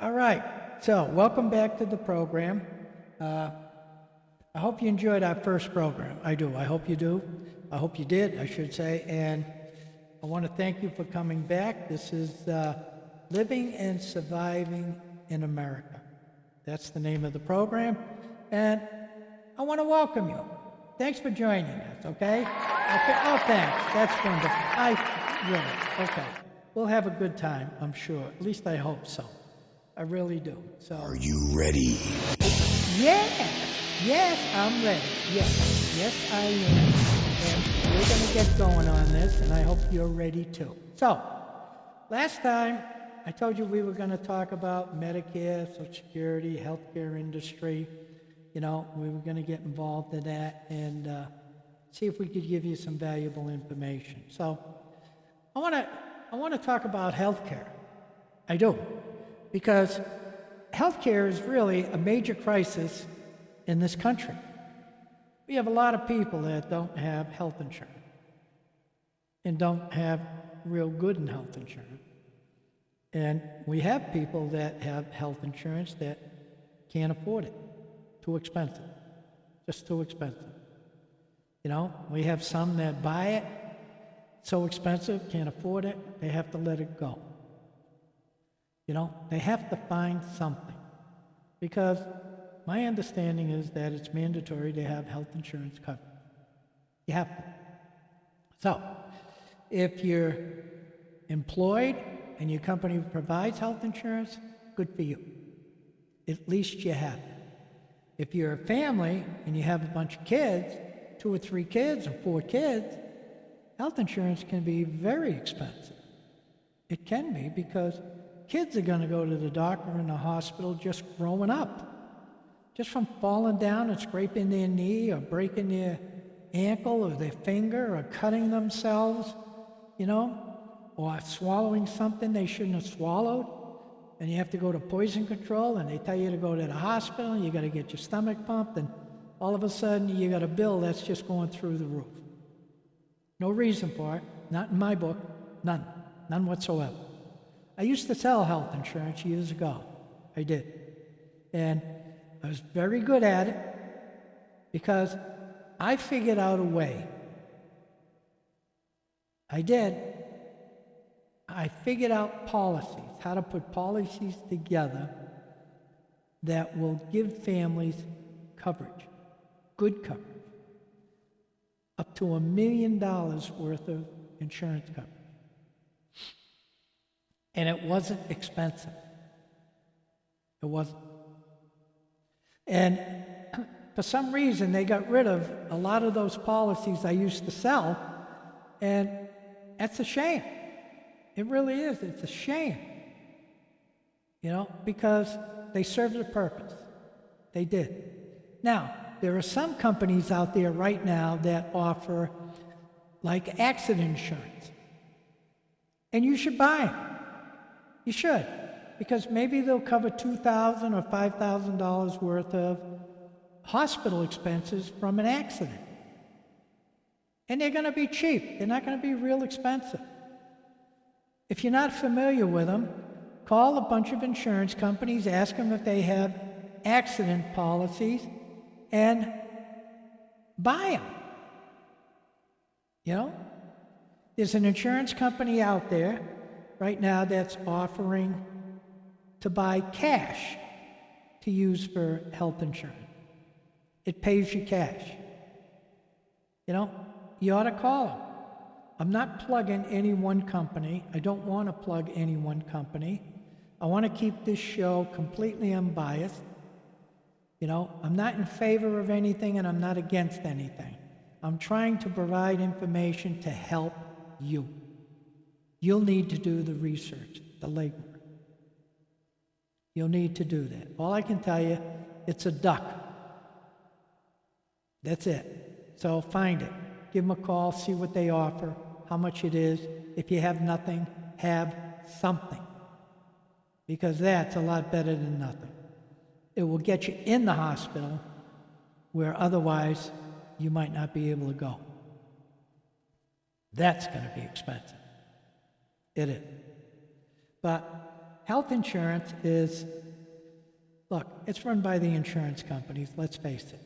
All right, so welcome back to the program. I hope you enjoyed our first program. I do. I hope you do. I hope you did, I should say. And I want to thank you for coming back. This is Living and Surviving in America. That's the name of the program. And I want to welcome you. Thanks for joining us, okay? Oh, thanks. That's wonderful. Okay. We'll have a good time, I'm sure. At least I hope so. I really do. So. Are you ready? Yes, I'm ready. Yes, I am. And we're going to get going on this, and I hope you're ready too. So, last time I told you we were going to talk about Medicare, Social Security, healthcare industry. You know, we were going to get involved in that and see if we could give you some valuable information. So, I want to talk about healthcare. I do. Because healthcare is really a major crisis in this country. We have a lot of people that don't have health insurance and don't have real good health insurance. And we have people that have health insurance that can't afford it. Too expensive. Just too expensive. You know, we have some that buy it, so expensive, can't afford it, they have to let it go. You know, they have to find something. Because my understanding is that it's mandatory to have health insurance covered. You have to. So, if you're employed and your company provides health insurance, good for you. At least you have it. If you're a family and you have a bunch of kids, 2 or 3 kids or 4 kids, health insurance can be very expensive. It can be because kids are going to go to the doctor in the hospital just growing up. Just from falling down and scraping their knee or breaking their ankle or their finger or cutting themselves, you know, or swallowing something they shouldn't have swallowed. And you have to go to poison control and they tell you to go to the hospital and you got to get your stomach pumped and all of a sudden you got a bill that's just going through the roof. No reason for it. Not in my book. None. None whatsoever. I used to sell health insurance years ago. I did. And I was very good at it because I figured out a way. I did. I figured out policies, how to put policies together that will give families coverage, good coverage, up to $1 million worth of insurance coverage. And it wasn't expensive. It wasn't. And for some reason, they got rid of a lot of those policies I used to sell, and that's a shame. It really is. It's a shame. You know, because they served a purpose. They did. Now, there are some companies out there right now that offer, like, accident insurance. And you should buy them. You should, because maybe they'll cover $2,000 or $5,000 worth of hospital expenses from an accident. And they're going to be cheap. They're not going to be real expensive. If you're not familiar with them, call a bunch of insurance companies, ask them if they have accident policies, and buy them. You know? There's an insurance company out there right now that's offering to buy cash to use for health insurance. It pays you cash. You know, you ought to call them. I'm not plugging any one company. I don't want to plug any one company. I want to keep this show completely unbiased. You know, I'm not in favor of anything and I'm not against anything. I'm trying to provide information to help you. You'll need to do the research, the legwork. You'll need to do that. All I can tell you, it's a duck. That's it. So find it. Give them a call, see what they offer, how much it is. If you have nothing, have something. Because that's a lot better than nothing. It will get you in the hospital where otherwise you might not be able to go. That's going to be expensive. It is. But health insurance is, look, it's run by the insurance companies, let's face it.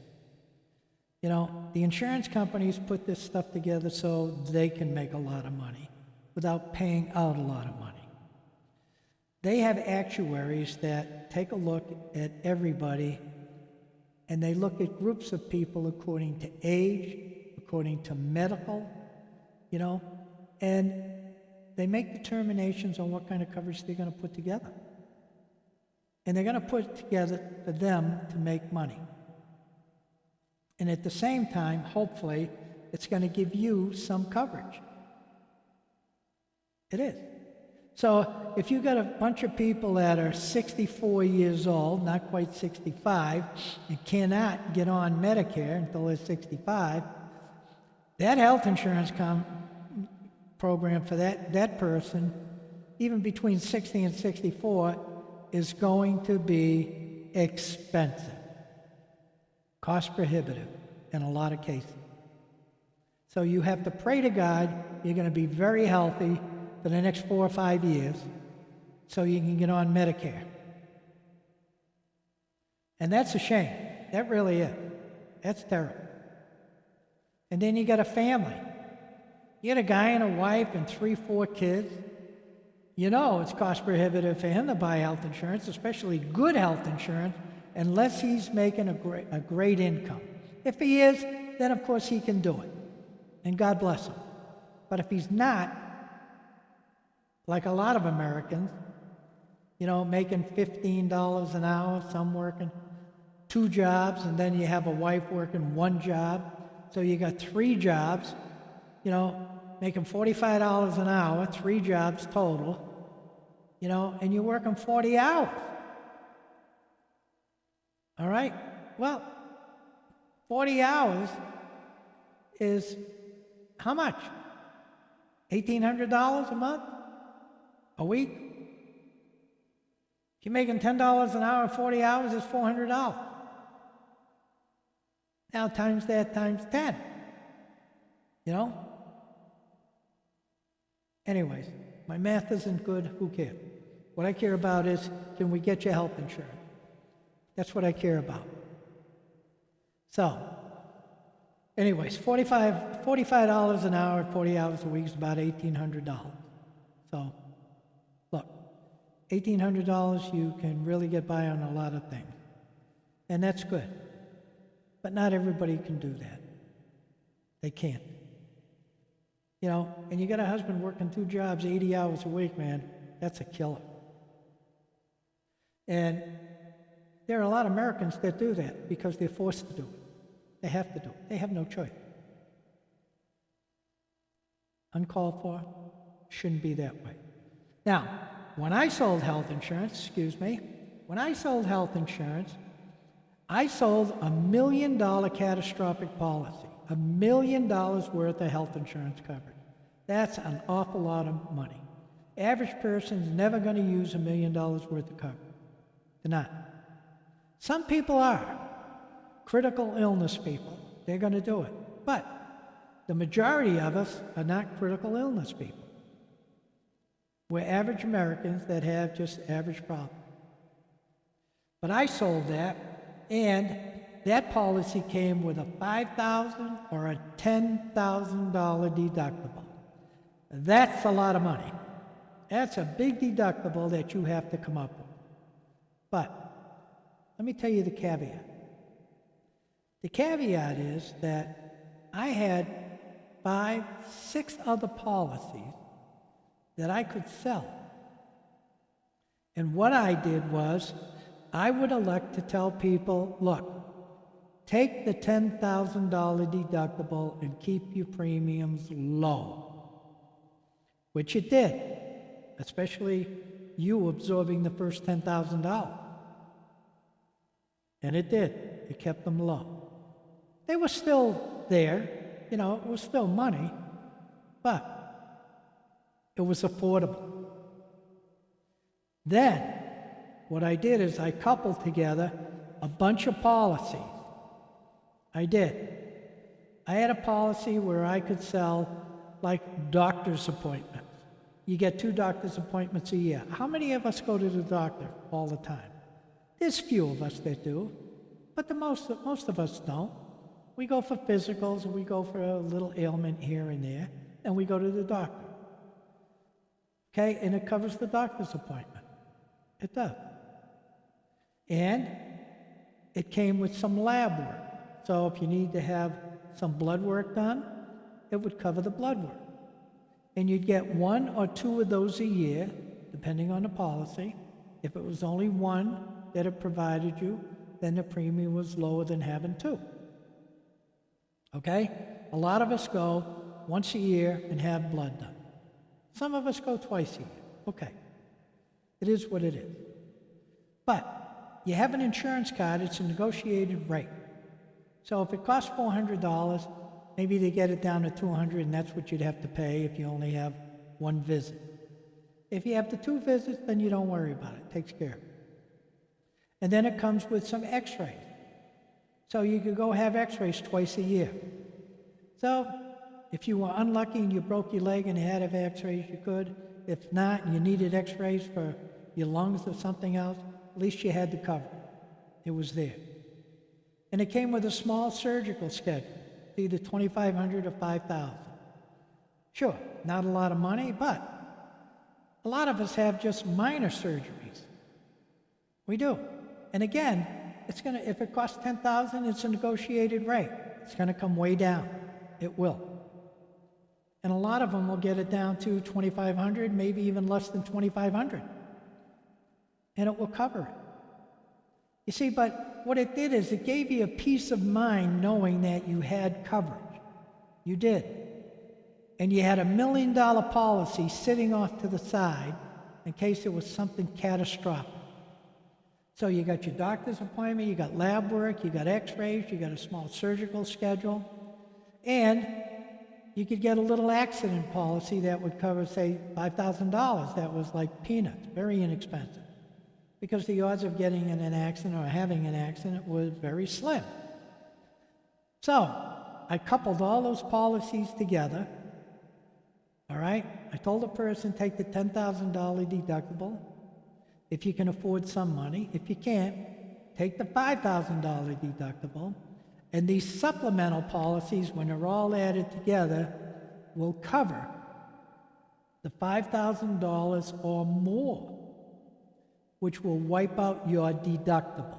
You know, the insurance companies put this stuff together so they can make a lot of money without paying out a lot of money. They have actuaries that take a look at everybody, and they look at groups of people according to age, according to medical, you know, and they make determinations on what kind of coverage they're going to put together. And they're going to put it together for them to make money. And at the same time, hopefully, it's going to give you some coverage. It is. So if you've got a bunch of people that are 64 years old, not quite 65, and cannot get on Medicare until they're 65, that health insurance program for that person, even between 60 and 64, is going to be expensive. Cost prohibitive in a lot of cases. So you have to pray to God you're going to be very healthy for the next 4 or 5 years so you can get on Medicare. And that's a shame. That really is. That's terrible. And then you got a family. You got a guy and a wife and 3, 4 kids. You know it's cost prohibitive for him to buy health insurance, especially good health insurance, unless he's making a great income. If he is, then of course he can do it. And God bless him. But if he's not, like a lot of Americans, you know, making $15 an hour, some working 2 jobs, and then you have a wife working 1 job. So you got 3 jobs, you know, making $45 an hour, 3 jobs total, you know, and you're working 40 hours. All right? Well, 40 hours is how much? $1,800 a month? A week? If you're making $10 an hour, 40 hours is $400. Now times that times 10. You know? Anyways, my math isn't good. Who cares? What I care about is, can we get you health insurance? That's what I care about. So, anyways, $45 an hour, 40 hours a week is about $1,800. So, look, $1,800, you can really get by on a lot of things. And that's good. But not everybody can do that. They can't. You know, and you got a husband working 2 jobs, 80 hours a week, man, that's a killer. And there are a lot of Americans that do that because they're forced to do it. They have to do it. They have no choice. Uncalled for, shouldn't be that way. Now, when I sold health insurance, I sold $1 million catastrophic policy, $1 million worth of health insurance coverage. That's an awful lot of money. Average person's never going to use $1 million worth of coverage. They're not. Some people are. Critical illness people, they're going to do it. But the majority of us are not critical illness people. We're average Americans that have just average problems. But I sold that, and that policy came with a $5,000 or a $10,000 deductible. That's a lot of money. That's a big deductible that you have to come up with. But let me tell you the caveat. The caveat is that I had 5, 6 other policies that I could sell. And what I did was, I would elect to tell people, look, take the $10,000 deductible and keep your premiums low. Which it did, especially you absorbing the first $10,000. And it did. It kept them low. They were still there, you know, it was still money, but it was affordable. Then, what I did is I coupled together a bunch of policies. I did. I had a policy where I could sell, like, doctor's appointments. You get 2 doctor's appointments a year. How many of us go to the doctor all the time? There's few of us that do, but most of us don't. We go for physicals, or we go for a little ailment here and there, and we go to the doctor. Okay, and it covers the doctor's appointment. It does. And it came with some lab work. So if you need to have some blood work done, it would cover the blood work. And you'd get 1 or 2 of those a year, depending on the policy. If it was only 1 that it provided you, then the premium was lower than having 2. Okay? A lot of us go once a year and have blood done. Some of us go twice a year. Okay. It is what it is. But you have an insurance card, it's a negotiated rate. So if it costs $400, maybe they get it down to $200, and that's what you'd have to pay if you only have 1 visit. If you have the 2 visits, then you don't worry about it. It takes care of it. And then it comes with some x-rays. So you could go have x-rays twice a year. So if you were unlucky and you broke your leg and you had to have x-rays, you could. If not, and you needed x-rays for your lungs or something else, at least you had the cover. It was there. And it came with a small surgical schedule, either $2,500 or $5,000. Sure, not a lot of money, but a lot of us have just minor surgeries. We do. And again, if it costs $10,000, it's a negotiated rate. It's going to come way down. It will. And a lot of them will get it down to $2,500, maybe even less than $2,500. And it will cover it. You see, but what it did is it gave you a peace of mind knowing that you had coverage. You did. And you had $1 million policy sitting off to the side in case there was something catastrophic. So you got your doctor's appointment, you got lab work, you got x-rays, you got a small surgical schedule, and you could get a little accident policy that would cover, say, $5,000. That was like peanuts, very inexpensive, because the odds of getting in an accident or having an accident was very slim. So I coupled all those policies together, all right? I told the person, take the $10,000 deductible, if you can afford some money. If you can't, take the $5,000 deductible. And these supplemental policies, when they're all added together, will cover the $5,000 or more, which will wipe out your deductible.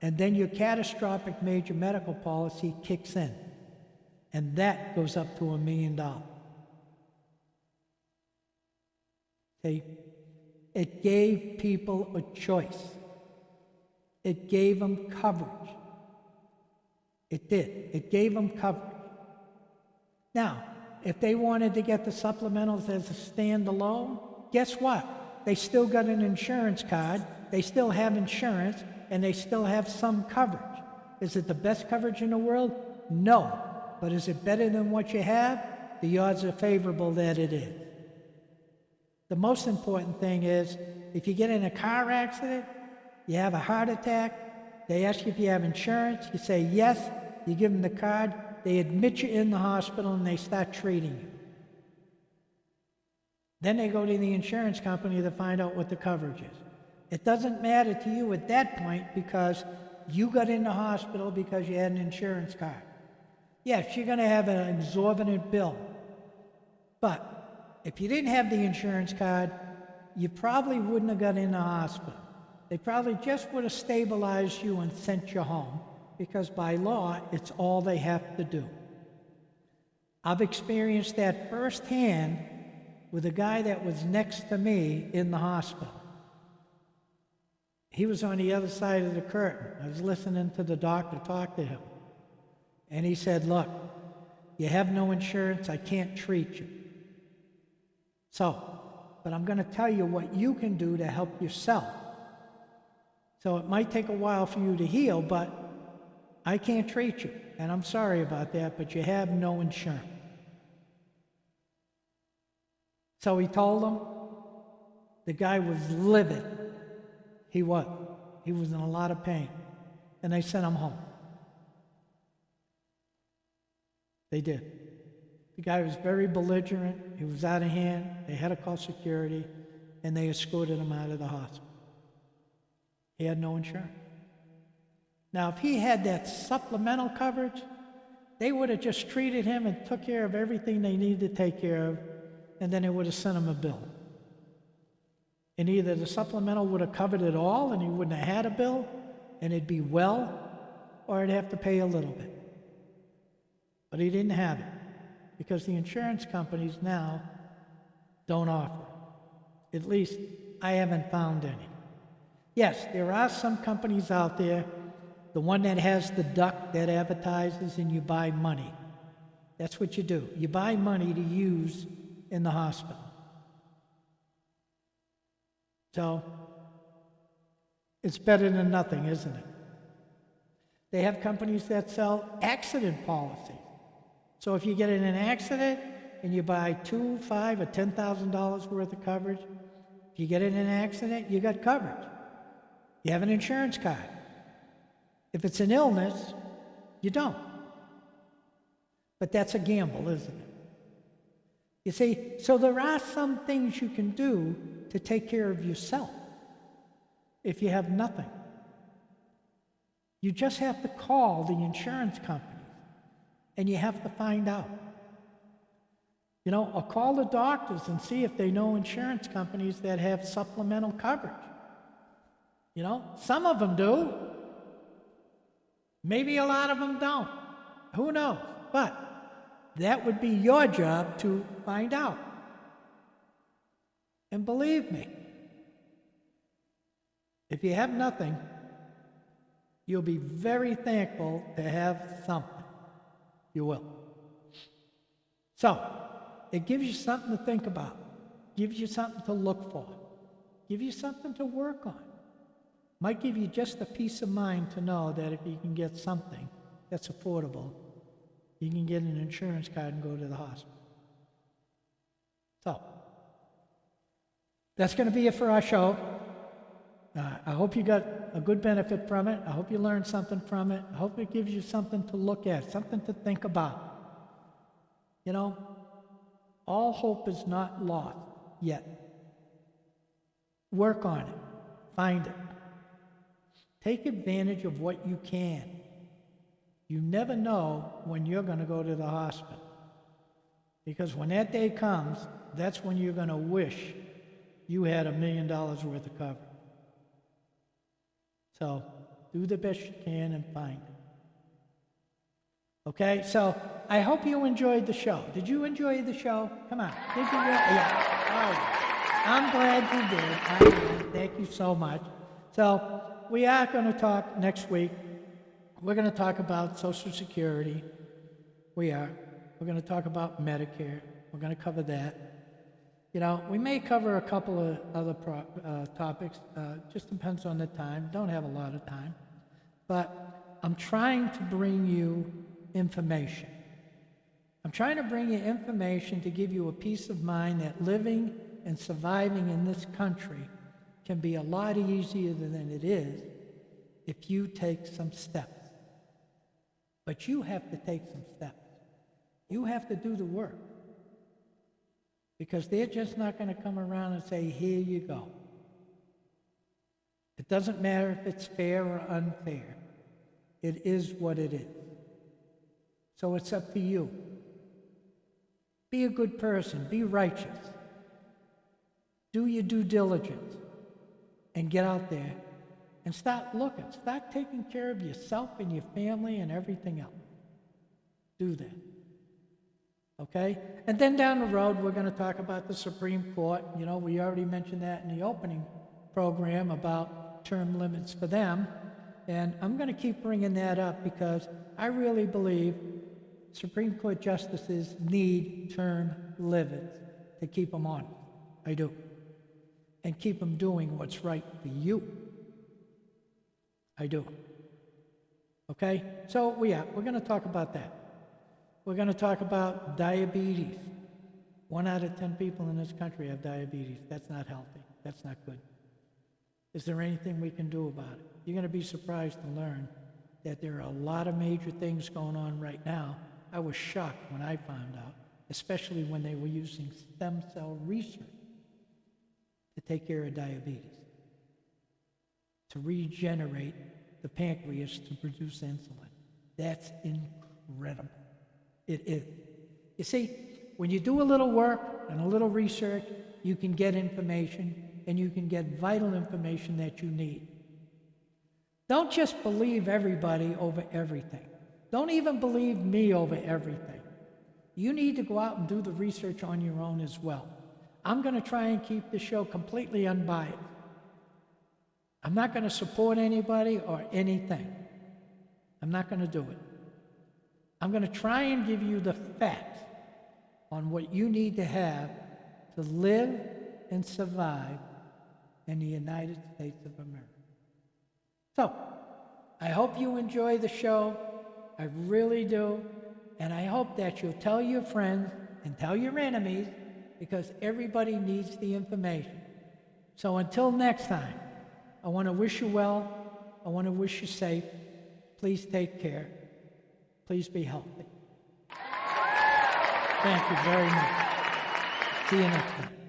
And then your catastrophic major medical policy kicks in. And that goes up to $1 million. Okay? It gave people a choice. It gave them coverage. It did. It gave them coverage. Now, if they wanted to get the supplementals as a standalone, guess what? They still got an insurance card, they still have insurance, and they still have some coverage. Is it the best coverage in the world? No. But is it better than what you have? The odds are favorable that it is. The most important thing is, if you get in a car accident, you have a heart attack, they ask you if you have insurance, you say yes, you give them the card, they admit you in the hospital, and they start treating you. Then they go to the insurance company to find out what the coverage is. It doesn't matter to you at that point because you got in the hospital because you had an insurance card. Yes, you're going to have an exorbitant bill, but if you didn't have the insurance card, you probably wouldn't have got in the hospital. They probably just would have stabilized you and sent you home, because by law, it's all they have to do. I've experienced that firsthand with a guy that was next to me in the hospital. He was on the other side of the curtain. I was listening to the doctor talk to him. And he said, look, you have no insurance, I can't treat you. So, but I'm going to tell you what you can do to help yourself. So it might take a while for you to heal, but I can't treat you. And I'm sorry about that, but you have no insurance. So he told them. The guy was livid. He was. He was in a lot of pain. And they sent him home. They did. The guy was very belligerent. He was out of hand. They had to call security, and they escorted him out of the hospital. He had no insurance. Now, if he had that supplemental coverage, they would have just treated him and took care of everything they needed to take care of, and then they would have sent him a bill. And either the supplemental would have covered it all and he wouldn't have had a bill, and it'd be well, or he'd have to pay a little bit. But he didn't have it, because the insurance companies now don't offer it. At least I haven't found any. Yes, there are some companies out there, the one that has the duck that advertises and you buy money. That's what you do. You buy money to use in the hospital. So, it's better than nothing, isn't it? They have companies that sell accident policies. So if you get in an accident and you buy $2,000, $5,000, or $10,000 worth of coverage, if you get in an accident, you got coverage. You have an insurance card. If it's an illness, you don't. But that's a gamble, isn't it? You see, so there are some things you can do to take care of yourself if you have nothing. You just have to call the insurance company and you have to find out. You know, or call the doctors and see if they know insurance companies that have supplemental coverage. You know, some of them do. Maybe a lot of them don't. Who knows? But that would be your job to find out. And believe me, if you have nothing, you'll be very thankful to have something. You will. So, it gives you something to think about, gives you something to look for, gives you something to work on. Might give you just a peace of mind to know that if you can get something that's affordable, you can get an insurance card and go to the hospital. So, that's going to be it for our show. I hope you got a good benefit from it. I hope you learned something from it. I hope it gives you something to look at, something to think about. You know, all hope is not lost yet. Work on it. Find it. Take advantage of what you can. You never know when you're going to go to the hospital. Because when that day comes, that's when you're going to wish you had $1 million worth of coverage. So, do the best you can and find it. Okay, so I hope you enjoyed the show. Did you enjoy the show? Come on. Did you? Yeah. All right. I'm glad you did. Thank you so much. So, we are going to talk next week. We're going to talk about Social Security. We're going to talk about Medicare. We're going to cover that. You know, we may cover a couple of other topics. Just depends on the time. Don't have a lot of time. But I'm trying to bring you information. I'm trying to bring you information to give you a peace of mind that living and surviving in this country can be a lot easier than it is if you take some steps. But you have to take some steps. You have to do the work. Because they're just not going to come around and say, here you go. It doesn't matter if it's fair or unfair. It is what it is. So it's up to you. Be a good person. Be righteous. Do your due diligence. And get out there and start looking. Start taking care of yourself and your family and everything else. Do that. Okay? And then down the road, we're going to talk about the Supreme Court. You know, we already mentioned that in the opening program about term limits for them. And I'm going to keep bringing that up because I really believe Supreme Court justices need term limits to keep them on. I do. And keep them doing what's right for you. I do. Okay? So, we're going to talk about that. We're going to talk about diabetes. 1 out of 10 people in this country have diabetes. That's not healthy. That's not good. Is there anything we can do about it? You're going to be surprised to learn that there are a lot of major things going on right now. I was shocked when I found out especially when they were using stem cell research to take care of diabetes, to regenerate the pancreas to produce insulin. That's incredible. It is. You see, when you do a little work and a little research, you can get information, and you can get vital information that you need. Don't just believe everybody over everything. Don't even believe me over everything. You need to go out and do the research on your own as well. I'm going to try and keep the show completely unbiased. I'm not going to support anybody or anything. I'm not going to do it. I'm going to try and give you the facts on what you need to have to live and survive in the United States of America. So, I hope you enjoy the show. I really do. And I hope that you'll tell your friends and tell your enemies, because everybody needs the information. So until next time, I want to wish you well. I want to wish you safe. Please take care. Please be healthy. Thank you very much. See you next time.